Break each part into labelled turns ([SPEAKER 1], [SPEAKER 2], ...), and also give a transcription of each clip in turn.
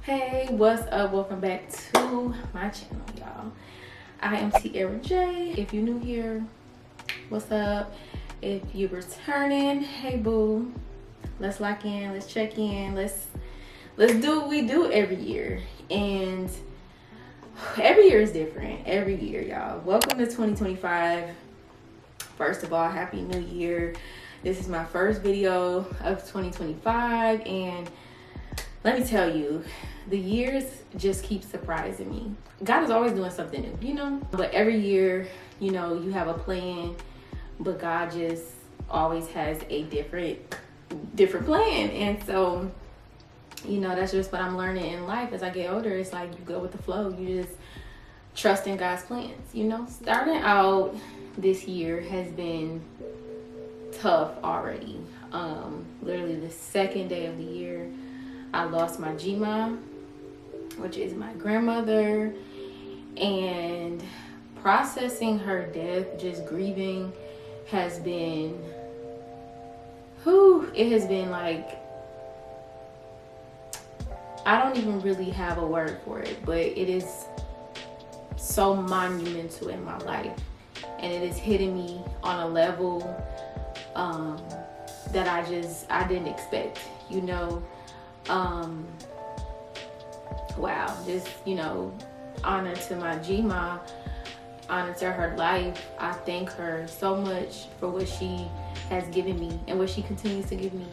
[SPEAKER 1] Hey, what's up? Welcome back to my channel, y'all. I am Tierra J. If you're new here, what's up? If you're returning, hey boo. Let's lock in, let's check in, let's do what we do every year. And every year is different. Every year, y'all. Welcome to 2025. First of all, happy new year. This is my first video of 2025, and let me tell you, the years just keep surprising me. God is always doing something new, you know? But every year, you know, you have a plan, but God just always has a different plan. And so, you know, that's just what I'm learning in life as I get older. It's like you go with the flow. You just trust in God's plans, you know? Starting out this year has been tough already. Literally the second day of the year, I lost my G-Mom, which is my grandmother, and processing her death, just grieving, has been, it has been like, I don't even really have a word for it, but it is so monumental in my life, and it is hitting me on a level that I didn't expect, you know. Wow, just, you know, honor to my G-Mom, honor to her life. I thank her so much for what she has given me and what she continues to give me,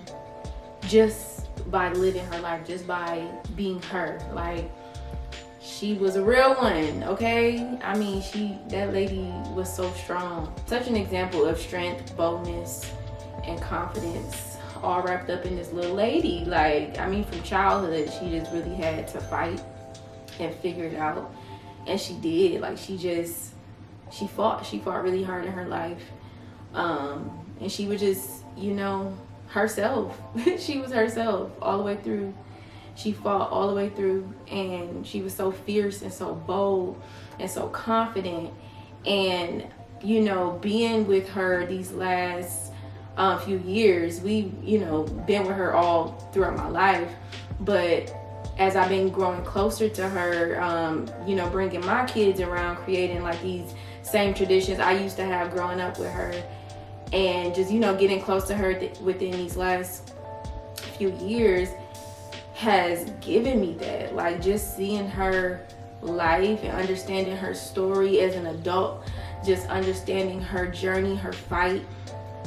[SPEAKER 1] just by living her life, just by being her. Like, she was a real one, okay? I mean, that lady was so strong. Such an example of strength, boldness, and confidence, all wrapped up in this little lady. Like, I mean, from childhood, she just really had to fight and figure it out. And she did. Like, she fought really hard in her life. And she was just, you know, herself. She was herself all the way through. She fought all the way through, and she was so fierce and so bold and so confident. And, you know, being with her these last few years, we, you know, been with her all throughout my life, but as I've been growing closer to her, you know, bringing my kids around, creating like these same traditions I used to have growing up with her, and just, you know, getting close to her within these last few years has given me that, like, just seeing her life and understanding her story as an adult, just understanding her journey, her fight.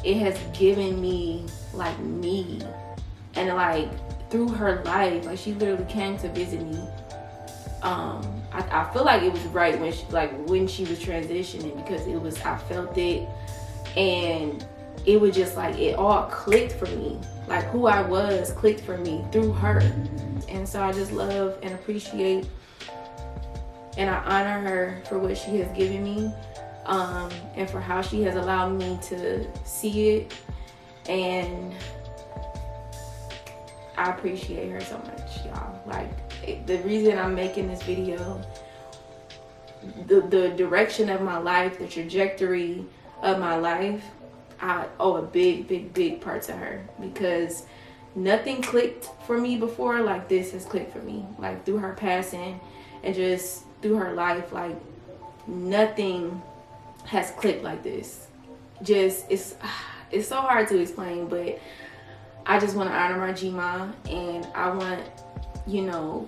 [SPEAKER 1] It has given me, like, me. And, like, through her life, like, she literally came to visit me. I feel like it was right when she was transitioning, because I felt it, and it was just like, it all clicked for me. Like, who I was clicked for me through her. And so I just love and appreciate, and I honor her for what she has given me. And for how she has allowed me to see it, and I appreciate her so much, y'all. Like, the reason I'm making this video, the direction of my life, the trajectory of my life, I owe a big part to her, because nothing clicked for me before like this has clicked for me. Like, through her passing and just through her life, like, nothing has clicked like this. Just, it's so hard to explain, but I just want to honor my G-Mom, and I want, you know,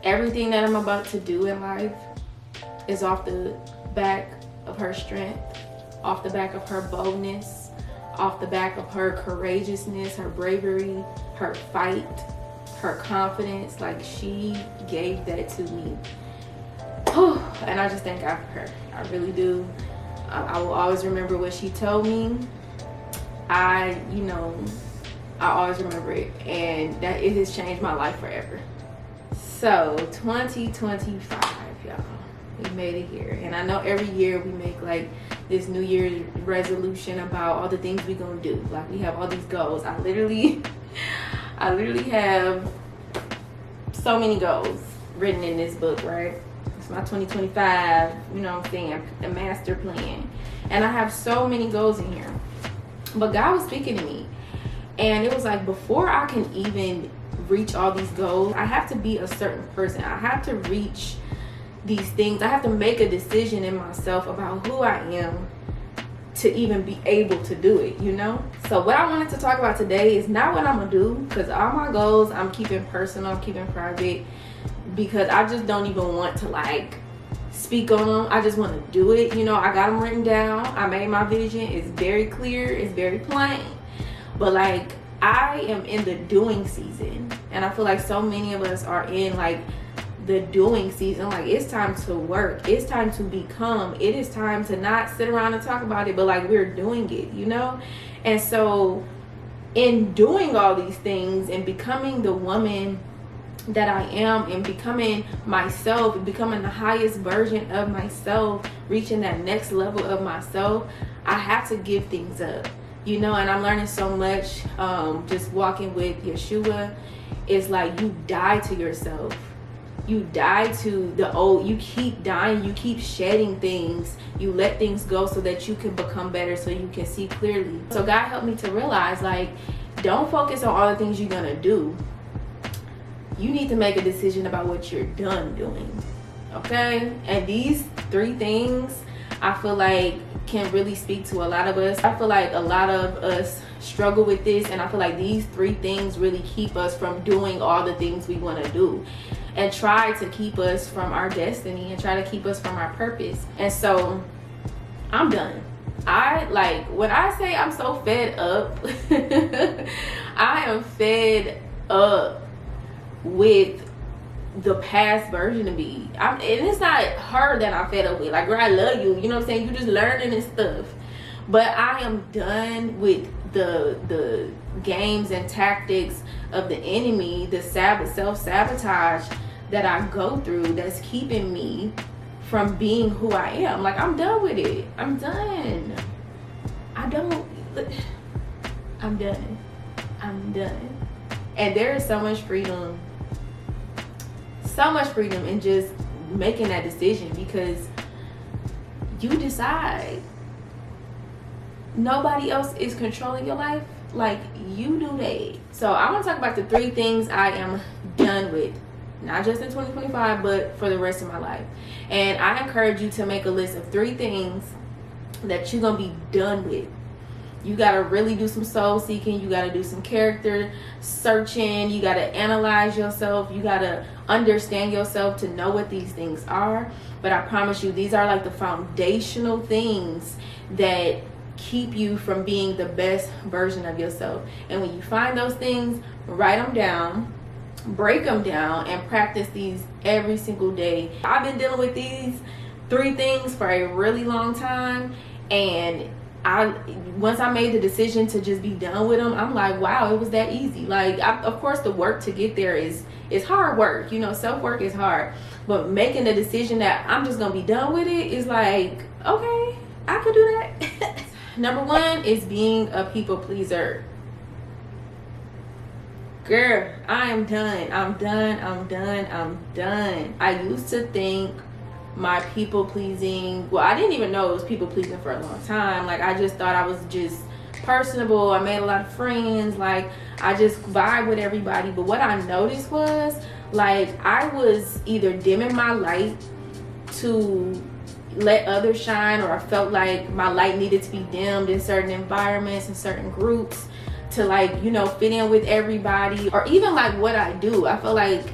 [SPEAKER 1] everything that I'm about to do in life is off the back of her strength, off the back of her boldness, off the back of her courageousness, her bravery, her fight, her confidence. Like, she gave that to me. And I just thank God for her. I really do. I will always remember what she told me. I always remember it, and that it has changed my life forever. So 2025, y'all, we made it here. And I know every year we make like this New Year's resolution about all the things we're gonna do. Like, we have all these goals. I literally have so many goals written in this book, right? My 2025, you know what I'm saying, a master plan. And I have so many goals in here. But God was speaking to me. And it was like, before I can even reach all these goals, I have to be a certain person. I have to reach these things. I have to make a decision in myself about who I am to even be able to do it, you know? So what I wanted to talk about today is not what I'm gonna do, because all my goals I'm keeping personal, I'm keeping private, because I just don't even want to like speak on them. I just want to do it. You know, I got them written down. I made my vision. It's very clear. It's very plain. But like, I am in the doing season, and I feel like so many of us are in like the doing season. Like, it's time to work. It's time to become. It is time to not sit around and talk about it, but like, we're doing it, you know? And so in doing all these things and becoming the woman that I am, and becoming myself, becoming the highest version of myself, reaching that next level of myself, I have to give things up, you know? And I'm learning so much just walking with Yeshua. It's like, you die to yourself. You die to the old. You keep dying. You keep shedding things. You let things go so that you can become better, so you can see clearly. So God helped me to realize, like, don't focus on all the things you're gonna do. You need to make a decision about what you're done doing, okay? And these 3 things, I feel like, can really speak to a lot of us. I feel like a lot of us struggle with this, and I feel like these 3 things really keep us from doing all the things we want to do, and try to keep us from our destiny, and try to keep us from our purpose. And so I'm done. When I say I'm so fed up, I am fed up with the past version of me. And it's not her that I'm fed up with. Like, girl, I love you. You know what I'm saying? You just learning and stuff. But I am done with the games and tactics of the enemy, the self-sabotage that I go through that's keeping me from being who I am. Like, I'm done with it. I'm done. I'm done. And there is so much freedom in just making that decision, because you decide. Nobody else is controlling your life. Like, you do that. So I want to talk about the 3 things I am done with, not just in 2025, but for the rest of my life. And I encourage you to make a list of 3 things that you're gonna be done with. You gotta really do some soul seeking. You gotta do some character searching. You gotta analyze yourself. You gotta understand yourself to know what these things are. But I promise you, these are like the foundational things that keep you from being the best version of yourself. And when you find those things, write them down, break them down, and practice these every single day. I've been dealing with these 3 things for a really long time, and once I made the decision to just be done with them, I'm like, wow, it was that easy. Like, of course, the work to get there is hard work. You know, self-work is hard. But making the decision that I'm just going to be done with it is like, okay, I could do that. Number 1 is being a people pleaser. Girl, I am done. I'm done. I used to think my people pleasing, well, I didn't even know it was people pleasing for a long time. Like, I just thought I was just personable. I made a lot of friends. Like, I just vibe with everybody. But what I noticed was, like, I was either dimming my light to let others shine, or I felt like my light needed to be dimmed in certain environments and certain groups to, like, you know, fit in with everybody. Or even like what I do, I feel like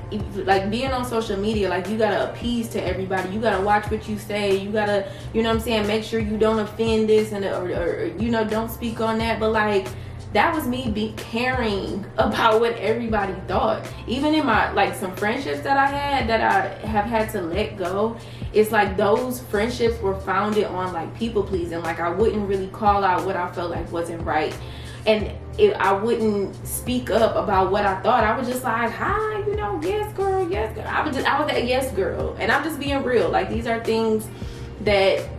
[SPEAKER 1] being on social media, like, you gotta appease to everybody. You gotta watch what you say. You gotta, you know what I'm saying, make sure you don't offend this or you know, don't speak on that. But like, that was me caring about what everybody thought. Even in my, like, some friendships that I had that I have had to let go, it's like those friendships were founded on like people pleasing. Like, I wouldn't really call out what I felt like wasn't right, and I wouldn't speak up about what I thought. I was just like, hi, you know, yes girl, yes girl. I was that yes girl, and I'm just being real. Like, these are things that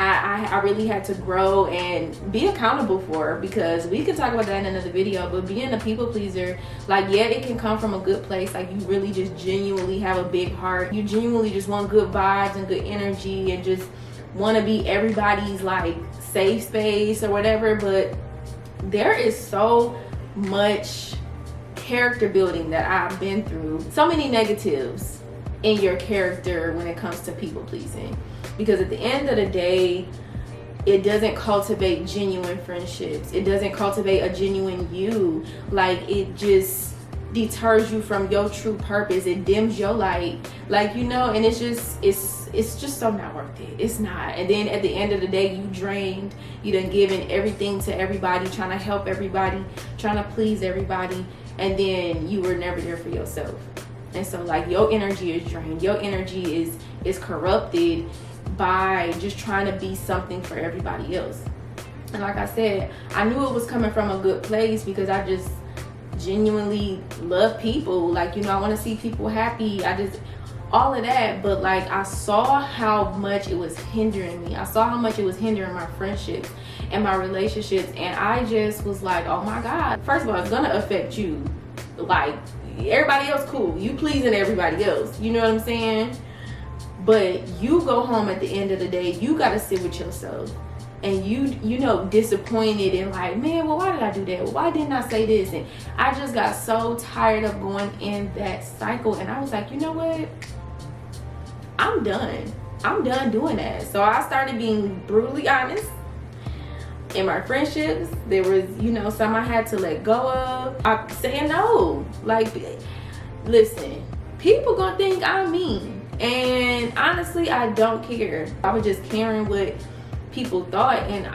[SPEAKER 1] I really had to grow and be accountable for, because we could talk about that in another video. But being a people pleaser, like, yeah, it can come from a good place. Like, you really just genuinely have a big heart. You genuinely just want good vibes and good energy and just want to be everybody's like safe space or whatever. But there is so much character building that I've been through, so many negatives in your character when it comes to people pleasing. Because at the end of the day, it doesn't cultivate genuine friendships. It doesn't cultivate a genuine you. Like, it just deters you from your true purpose. It dims your light. Like, you know, and it's just so not worth it. It's not. And then at the end of the day, you drained. You done given everything to everybody, trying to help everybody, trying to please everybody. And then you were never there for yourself. And so, like, your energy is drained. Your energy is corrupted by just trying to be something for everybody else. And like I said, I knew it was coming from a good place because I just genuinely love people. Like, you know, I want to see people happy. All of that. But like, I saw how much it was hindering me. I saw how much it was hindering my friendships and my relationships. And I just was like, oh my God. First of all, it's gonna affect you. Like, everybody else cool. You pleasing everybody else. You know what I'm saying? But you go home at the end of the day, you gotta sit with yourself. And you know, disappointed and like, man, well, why did I do that? Well, why didn't I say this? And I just got so tired of going in that cycle. And I was like, you know what? I'm done doing that. So I started being brutally honest. In my friendships, there was, you know, some I had to let go of. I'm saying no. Like, listen, people gonna think I'm mean. And honestly, I don't care. I was just caring what people thought. And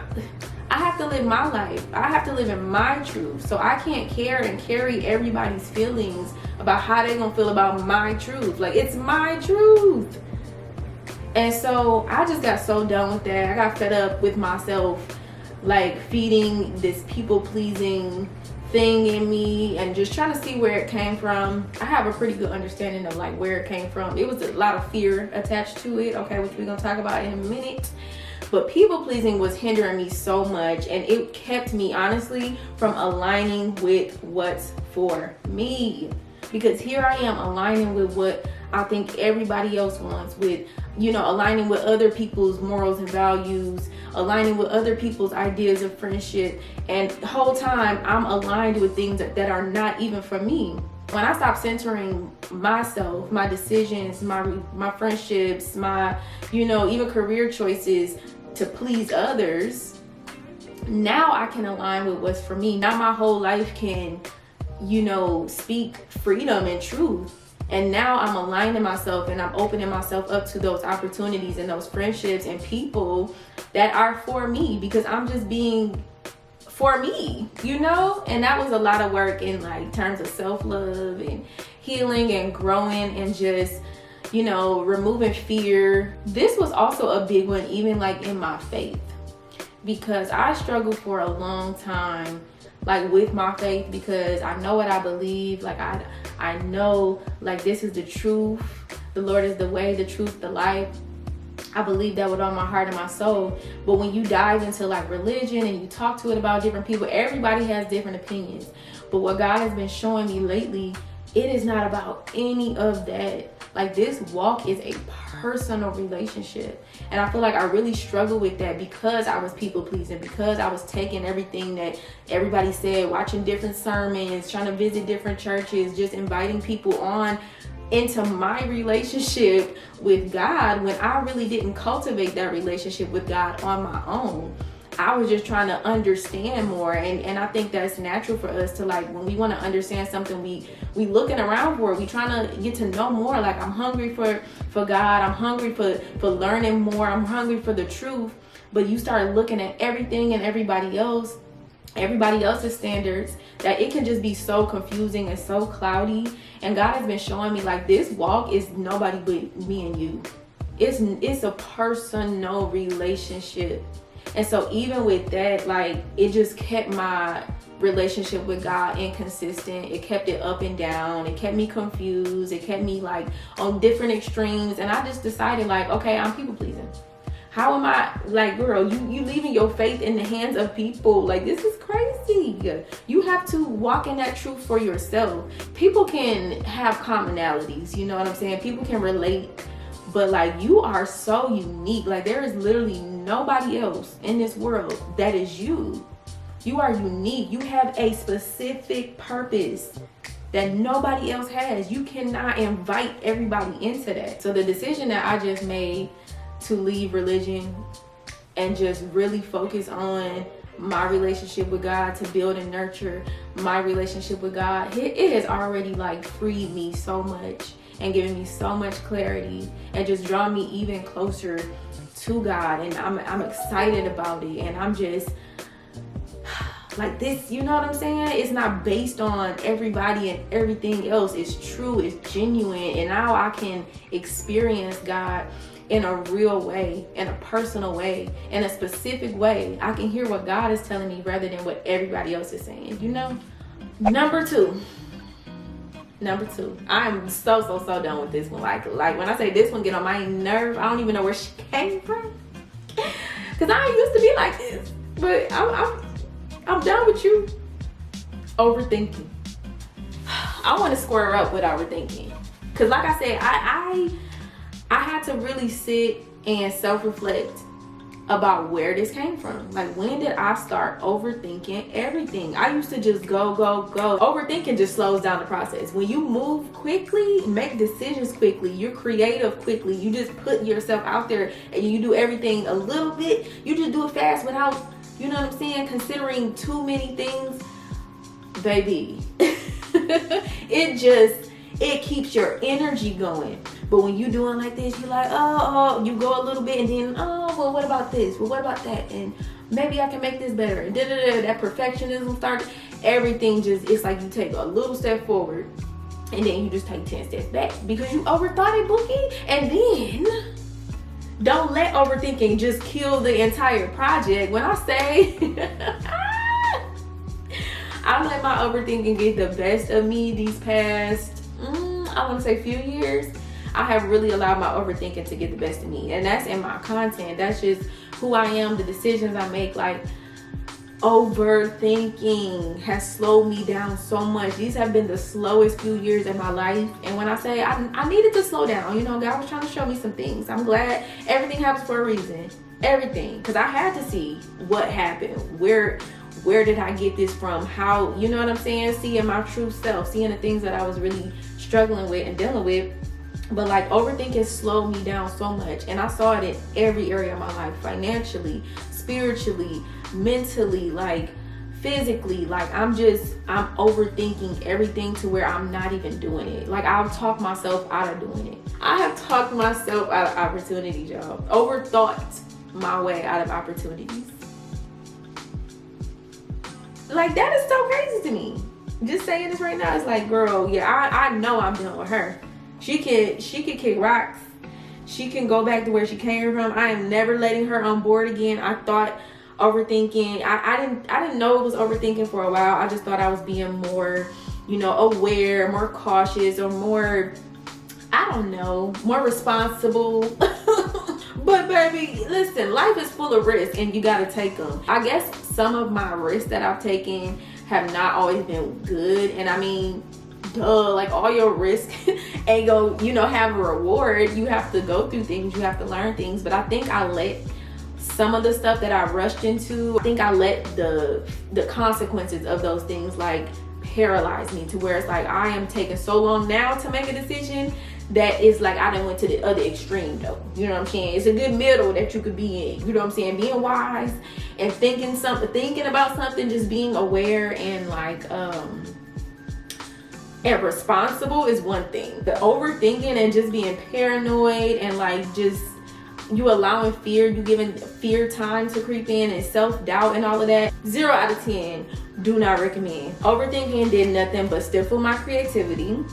[SPEAKER 1] I have to live my life. I have to live in my truth. So I can't care and carry everybody's feelings about how they gonna feel about my truth. Like, it's my truth. And so I just got so done with that. I got fed up with myself, like, feeding this people-pleasing thing in me and just trying to see where it came from. I have a pretty good understanding of like where it came from. It was a lot of fear attached to it, okay, which we're gonna talk about in a minute. But people-pleasing was hindering me so much, and it kept me, honestly, from aligning with what's for me. Because here I am aligning with what I think everybody else wants, with, you know, aligning with other people's morals and values, aligning with other people's ideas of friendship. And the whole time I'm aligned with things that are not even for me. When I stopped centering myself, my decisions, my friendships, my, you know, even career choices to please others, now I can align with what's for me. Now my whole life can, you know, speak freedom and truth. And now I'm aligning myself and I'm opening myself up to those opportunities and those friendships and people that are for me, because I'm just being for me, you know? And that was a lot of work in like terms of self-love and healing and growing and just, you know, removing fear. This was also a big one, even like in my faith, because I struggled for a long time, like with my faith, because I know what I believe. Like I know, like, this is the truth. The Lord is the way, the truth, the life. I believe that with all my heart and my soul. But when you dive into like religion and you talk to it about different people, everybody has different opinions. But what God has been showing me lately, it is not about any of that. Like, this walk is a personal relationship. And I feel like I really struggle with that because I was people pleasing, because I was taking everything that everybody said, watching different sermons, trying to visit different churches, just inviting people on into my relationship with God when I really didn't cultivate that relationship with God on my own. I was just trying to understand more, and I think that's natural for us to, like, when we want to understand something, we looking around for it. We trying to get to know more. Like, I'm hungry for God. I'm hungry for learning more. I'm hungry for the truth. But you start looking at everything and everybody else's standards, that it can just be so confusing and so cloudy. And God has been showing me, like, this walk is nobody but me and you. It's a personal relationship. And so even with that, like, it just kept my relationship with God inconsistent. It kept it up and down. It kept me confused. It kept me like on different extremes. And I just decided, like, okay, I'm people pleasing. How am I, like, girl, you leaving your faith in the hands of people? Like, this is crazy. You have to walk in that truth for yourself. People can have commonalities, you know what I'm saying? People can relate, but like, you are so unique. Like, there is literally nobody else in this world that is you. You are unique. You have a specific purpose. that nobody else has. You cannot invite everybody into that. So the decision that I just made to leave religion and just really focus on my relationship with God, to build and nurture my relationship with God, it has already like freed me so much and given me so much clarity and just drawn me even closer to God. And I'm excited about it. And I'm just like this, you know what I'm saying? It's not based on everybody and everything else. It's true, it's genuine. And now I can experience God in a real way, in a personal way, in a specific way. I can hear what God is telling me rather than what everybody else is saying, you know? Number two, I'm so done with this one. Like when I say this one get on my nerve, I don't even know where she came from. Cause I ain't used to be like this, but I'm done with you. Overthinking. I want to square up with overthinking. Cause like I said, I had to really sit and self-reflect about where this came from. Like, when did I start overthinking everything? I used to just go. Overthinking just slows down the process. When you move quickly, make decisions quickly, you're creative quickly, you just put yourself out there and you do everything a little bit, you just do it fast without, you know what I'm saying, considering too many things, baby. It keeps your energy going. But when you doing like this, you're like, oh, you go a little bit and then, well, what about this? Well, what about that? And maybe I can make this better. And that perfectionism starts. Everything just, it's like you take a little step forward and then you just take 10 steps back because you overthought it, Bookie. And then don't let overthinking just kill the entire project. When I say I let my overthinking get the best of me these past, I want to say few years. I have really allowed my overthinking to get the best of me. And that's in my content. That's just who I am, the decisions I make. Like, overthinking has slowed me down so much. These have been the slowest few years in my life. And when I say I needed to slow down, you know, God was trying to show me some things. I'm glad everything happens for a reason. Everything. Because I had to see what happened. Where did I get this from? How, you know what I'm saying? Seeing my true self, seeing the things that I was really struggling with and dealing with. But like, overthinking slowed me down so much. And I saw it in every area of my life, financially, spiritually, mentally, like physically. Like, I'm overthinking everything to where I'm not even doing it. Like, I've talked myself out of doing it. I have talked myself out of opportunities, y'all. Overthought my way out of opportunities. Like, that is so crazy to me. Just saying this right now, it's like, girl, yeah, I know I'm done with her. She can kick rocks. She can go back to where she came from. I am never letting her on board again. I thought overthinking, I didn't know it was overthinking for a while. I just thought I was being more, you know, aware, more cautious, or more, I don't know, more responsible. But baby, listen, life is full of risks and you gotta take them. I guess some of my risks that I've taken have not always been good. And I mean, duh, like, all your risks ain't go, you know, have a reward. You have to go through things, you have to learn things. But I think I let some of the stuff that I rushed into, I think I let the consequences of those things like paralyze me, to where it's like I am taking so long now to make a decision that it's like I done went to the other extreme though. You know what I'm saying? It's a good middle that you could be in. You know what I'm saying? Being wise and thinking about something, just being aware and like and responsible is one thing. The overthinking and just being paranoid and like just you allowing fear, you giving fear time to creep in, and self-doubt and all of that, 0 out of 10, do not recommend. Overthinking did nothing but stifle my creativity.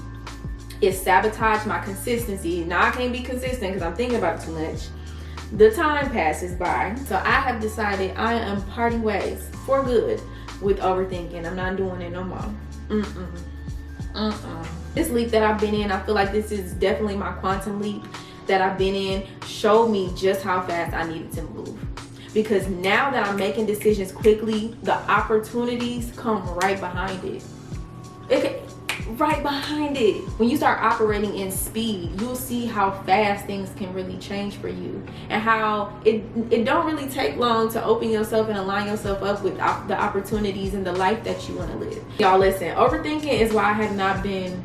[SPEAKER 1] It sabotaged my consistency. Now I can't be consistent because I'm thinking about it too much. The time passes by. So I have decided I am parting ways for good with overthinking. I'm not doing it no more. This leap that I've been in, I feel like this is definitely my quantum leap that I've been in, showed me just how fast I needed to move. Because now that I'm making decisions quickly, the opportunities come right behind it. right behind it. When you start operating in speed, you'll see how fast things can really change for you, and how it don't really take long to open yourself and align yourself up with the opportunities and the life that you want to live. Y'all listen, overthinking is why I have not been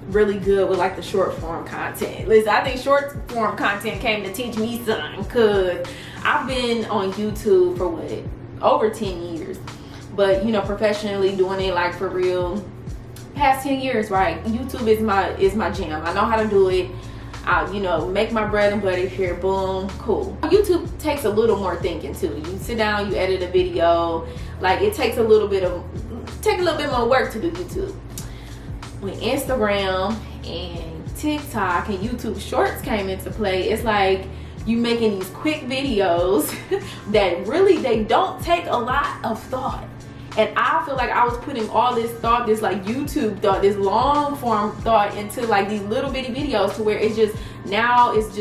[SPEAKER 1] really good with like the short form content. Listen, I think short form content came to teach me something, because I've been on YouTube for what, over 10 years, but you know, professionally doing it like for real past 10 years, right? YouTube is my jam. I know how to do it. I, you know, make my bread and butter here, boom, cool. YouTube takes a little more thinking too. You sit down, you edit a video, like it takes a little bit more work to do YouTube. When Instagram and TikTok and YouTube Shorts came into play, it's like you making these quick videos that really, they don't take a lot of thought. And I feel like I was putting all this thought, this like YouTube thought, this long form thought into like these little bitty videos, to where it's just, now it's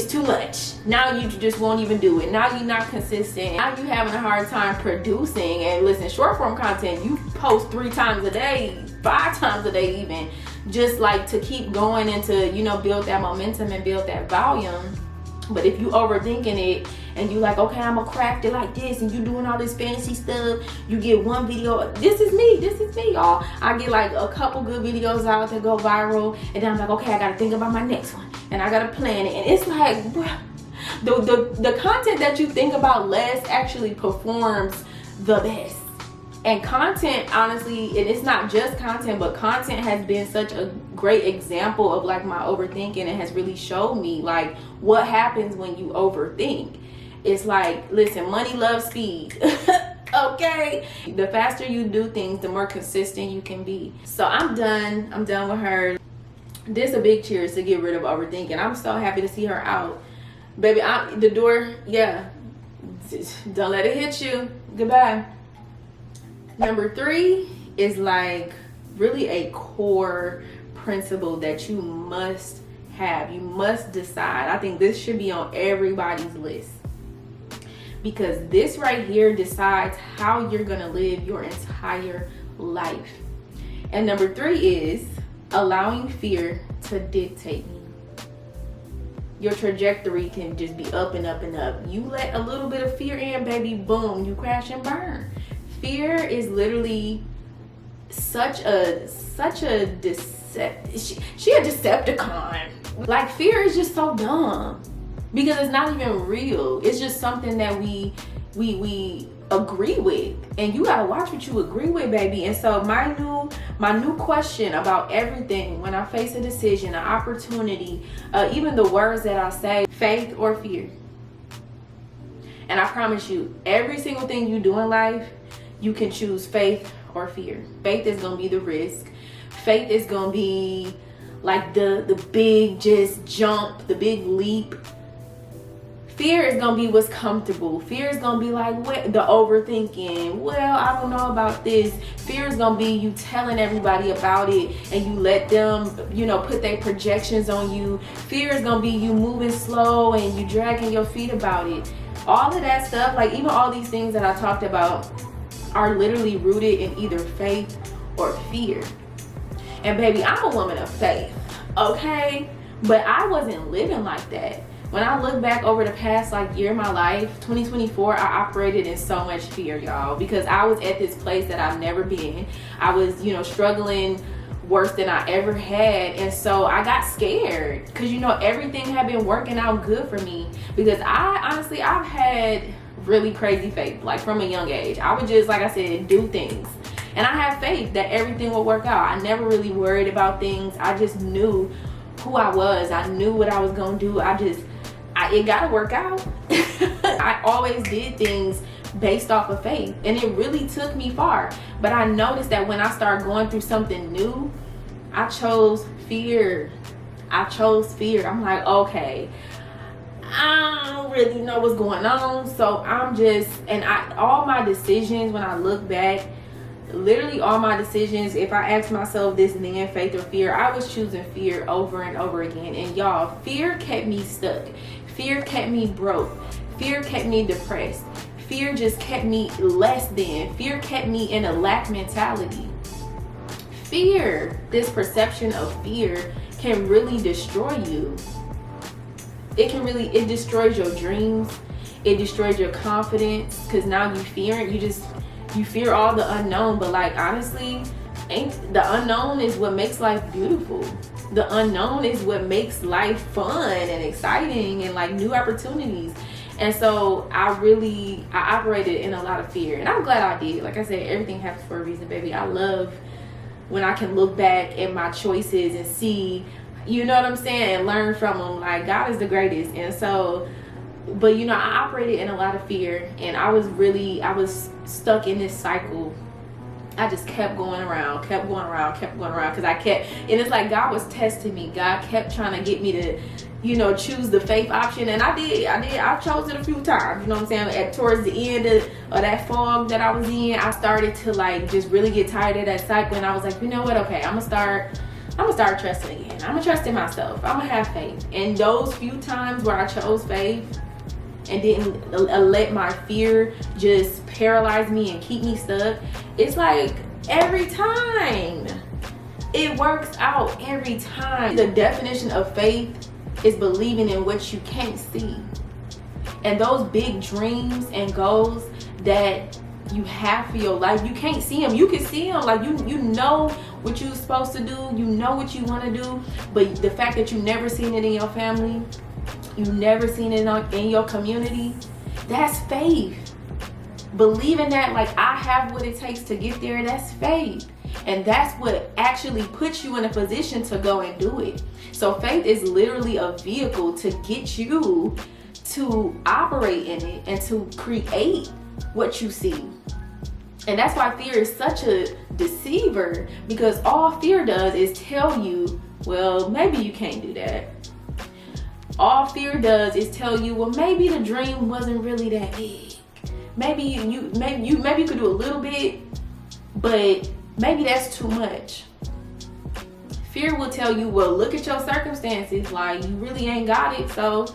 [SPEAKER 1] too much. Now you just won't even do it. Now you're not consistent. Now you having a hard time producing. And listen, short form content, you post 3 times a day, 5 times a day even, just like to keep going and to, you know, build that momentum and build that volume. But if you overthinking it and you like, okay, I'm gonna craft it like this, and you doing all this fancy stuff, you get one video, this is me, y'all. I get like a couple good videos out that go viral, and then I'm like, okay, I gotta think about my next one, and I gotta plan it. And it's like, bruh, the content that you think about less actually performs the best. And content, honestly, and it's not just content, but content has been such a great example of like my overthinking. It has really showed me like what happens when you overthink. It's like, listen, money loves speed. Okay, the faster you do things, the more consistent you can be. So I'm done with her. This a big cheers to get rid of overthinking. I'm so happy to see her out, baby. The door, yeah, don't let it hit you. Goodbye. Number 3 is like really a core principle that you must have. You must decide. I think this should be on everybody's list, because this right here decides how you're gonna live your entire life. And number 3 is allowing fear to dictate me. Your trajectory can just be up and up and up. You let a little bit of fear in, baby, boom, you crash and burn. Fear is literally such a she a Decepticon. Like, fear is just so dumb, because it's not even real. It's just something that we agree with, and you gotta watch what you agree with, baby. And so my new question about everything when I face a decision, an opportunity, even the words that I say, faith or fear. And I promise you, every single thing you do in life, you can choose faith or fear. Faith is gonna be the risk. Faith is gonna be like the big just jump, the big leap. Fear is gonna be what's comfortable. Fear is gonna be like what, the overthinking. Well, I don't know about this. Fear is gonna be you telling everybody about it, and you let them, you know, put their projections on you. Fear is gonna be you moving slow and you dragging your feet about it. All of that stuff, like even all these things that I talked about, are literally rooted in either faith or fear. And baby, I'm a woman of faith, okay? But I wasn't living like that. When I look back over the past like year of my life, 2024, I operated in so much fear, y'all, because I was at this place that I've never been. I was, you know, struggling worse than I ever had. And so I got scared, because, you know, everything had been working out good for me, because I've had really crazy faith, like from a young age. I would just, like I said, do things, and I have faith that everything will work out. I never really worried about things. I just knew who I was. I knew what I was gonna do. It gotta work out. I always did things based off of faith, and it really took me far. But I noticed that when I started going through something new, I chose fear. I'm like, okay, I don't really know what's going on, so all my decisions, when I look back, literally all my decisions, if I ask myself this then, faith or fear, I was choosing fear over and over again. And y'all, fear kept me stuck. Fear kept me broke. Fear kept me depressed. Fear just kept me less than. Fear kept me in a lack mentality. fear, this perception of fear can really destroy you. It destroys your dreams. It destroys your confidence, because now you fear all the unknown. But like, honestly, the unknown is what makes life beautiful. The unknown is what makes life fun and exciting and like new opportunities. And so I operated in a lot of fear, and I'm glad I did. Like I said, everything happens for a reason, baby. I love when I can look back at my choices and see, you know what I'm saying, and learn from them. Like, God is the greatest. And so, but you know, I operated in a lot of fear, and I was stuck in this cycle. I just kept going around, because and it's like God was testing me. God kept trying to get me to, you know, choose the faith option, and I chose it a few times, you know what I'm saying. Towards the end of that fog that I was in, I started to like just really get tired of that cycle, and I was like, you know what, okay, I'm gonna start trusting again. I'm gonna trust in myself. I'm gonna have faith. And those few times where I chose faith and didn't let my fear just paralyze me and keep me stuck, it's like every time it works out. Every time. The definition of faith is believing in what you can't see. And those big dreams and goals that you have for your life, you can't see them. You can see them, like you know what you're supposed to do, you know what you want to do, but the fact that you never seen it in your family, you never seen it in your community, that's faith. Believing that, like, I have what it takes to get there, that's faith. And that's what actually puts you in a position to go and do it. So faith is literally a vehicle to get you to operate in it and to create what you see. And that's why fear is such a deceiver, because all fear does is tell you, well, maybe you can't do that. All fear does is tell you, well, maybe the dream wasn't really that big. Maybe you could do a little bit, but maybe that's too much. Fear will tell you, well, look at your circumstances, like you really ain't got it. So,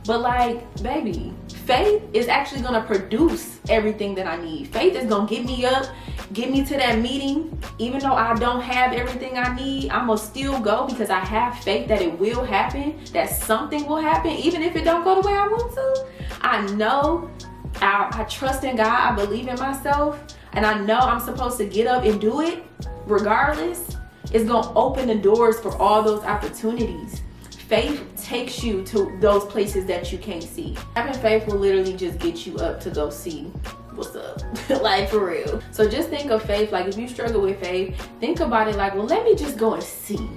[SPEAKER 1] but like, baby, faith is actually gonna produce everything that I need. Faith is gonna get me up, get me to that meeting. Even though I don't have everything I need, I'm gonna still go because I have faith that it will happen, that something will happen, even if it don't go the way I want to. I know, I trust in God, I believe in myself, and I know I'm supposed to get up and do it regardless. It's gonna open the doors for all those opportunities. Faith takes you to those places that you can't see. Having faith will literally just get you up to go see what's up. Like, for real. So just think of faith, like if you struggle with faith, think about it like, well, let me just go and see.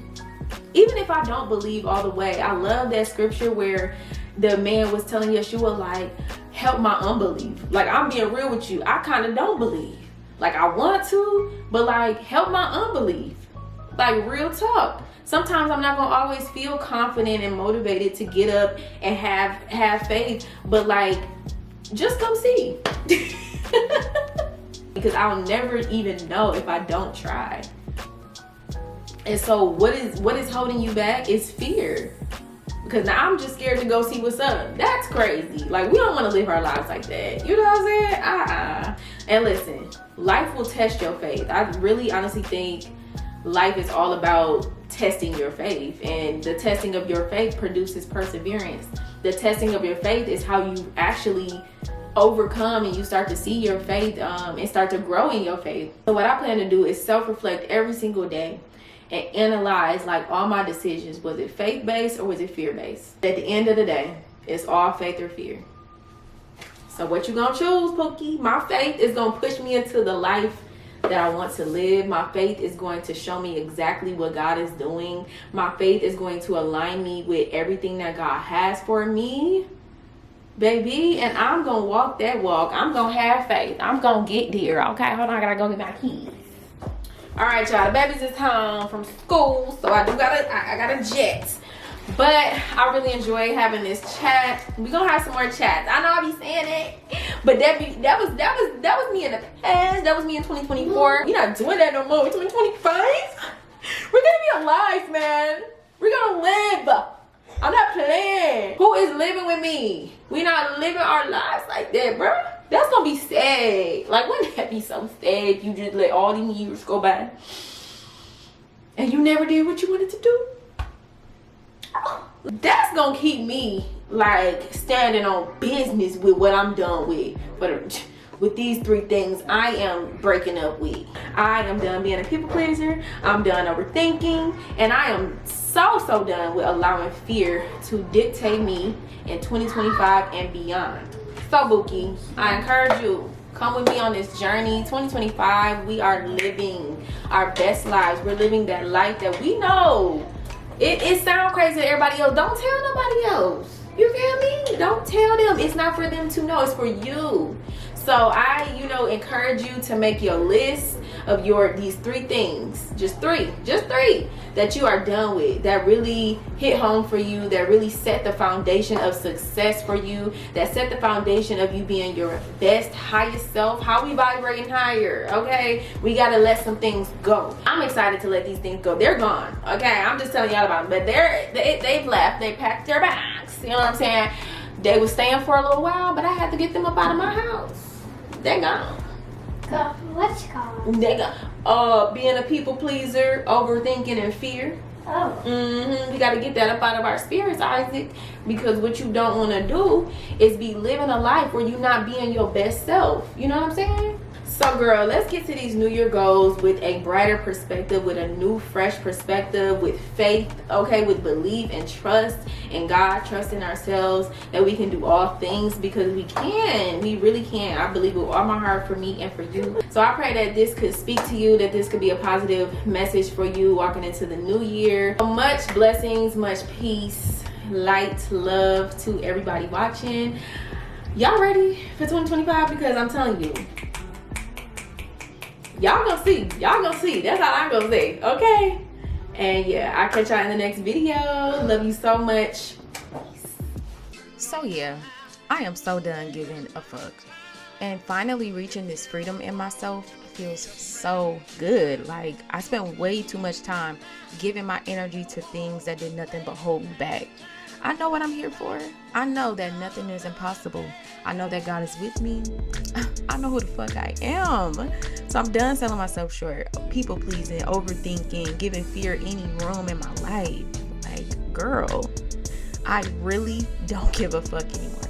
[SPEAKER 1] Even if I don't believe all the way. I love that scripture where the man was telling Yeshua, like, help my unbelief. Like, I'm being real with you. I kind of don't believe. Like, I want to, but like, help my unbelief. Like, real talk. Sometimes I'm not gonna always feel confident and motivated to get up and have faith, but like, just come see. Because I'll never even know if I don't try. And so what is holding you back is fear. Because now I'm just scared to go see what's up. That's crazy. Like, we don't want to live our lives like that. You know what I'm saying? And listen, life will test your faith. I really honestly think life is all about testing your faith, and the testing of your faith produces perseverance. The testing of your faith is how you actually overcome and you start to see your faith and start to grow in your faith. So what I plan to do is self-reflect every single day and analyze, like, all my decisions. Was it faith-based or was it fear-based? At the end of the day, it's all faith or fear. So what you gonna choose, Pookie? My faith is gonna push me into the life that I want to live. My faith is going to show me exactly what God is doing. My faith is going to align me with everything that God has for me, baby. And I'm gonna walk that walk. I'm gonna have faith. I'm gonna get there. Okay, hold on, I gotta go get my keys. All right, y'all, the baby's is home from school, so I got a jet. But I really enjoy having this chat. We're gonna have some more chats. I know I be saying it, but that was me in the past. That was me in 2024. We're not doing that no more. 2025. We're gonna be alive, man. We're gonna live. I'm not playing. Who is living with me? We not living our lives like that, bro. That's gonna be sad. Like, wouldn't that be so sad if you just let all these years go by? and you never did what you wanted to do, that's gonna keep me like standing on business with what I'm done with. But with these 3 things, I am breaking up with. I am done being a people pleaser. I'm done overthinking, and I am so done with allowing fear to dictate me in 2025 and beyond. So Bookie, I encourage you, come with me on this journey. 2025, we are living our best lives. We're living that life that we know. It sounds crazy to everybody else. Don't tell nobody else. You feel me? Don't tell them. It's not for them to know. It's for you. So I, encourage you to make your list of these 3 things. Just three that you are done with, that really hit home for you, that really set the foundation of success for you, that set the foundation of you being your best, highest self. How we vibrating higher, okay? We got to let some things go. I'm excited to let these things go. They're gone, okay? I'm just telling y'all about them. But they've left. They packed their bags. You know what I'm saying? They were staying for a little while, but I had to get them up out of my house. They're gone.
[SPEAKER 2] What's it called?
[SPEAKER 1] They got being a people pleaser, overthinking, and fear.
[SPEAKER 2] Oh.
[SPEAKER 1] We got to get that up out of our spirits, Isaac, because what you don't want to do is be living a life where you're not being your best self. You know what I'm saying? So girl, let's get to these New Year goals with a brighter perspective, with a new fresh perspective, with faith, okay, with belief and trust in God, trust in ourselves that we can do all things, because we really can. I believe with all my heart, for me and for you. So I pray that this could speak to you, that this could be a positive message for you walking into the new year. Much blessings, much peace, light, love to everybody watching. Y'all ready for 2025? Because I'm telling you, y'all gonna see. That's all I'm gonna say, okay? And yeah, I'll catch y'all in the next video. Love you so much. Peace.
[SPEAKER 3] So yeah, I am so done giving a fuck. And finally reaching this freedom in myself feels so good. Like, I spent way too much time giving my energy to things that did nothing but hold me back. I know what I'm here for. I know that nothing is impossible. I know that God is with me. I know who the fuck I am. So I'm done selling myself short, people pleasing, overthinking, giving fear any room in my life. Like, girl, I really don't give a fuck anymore.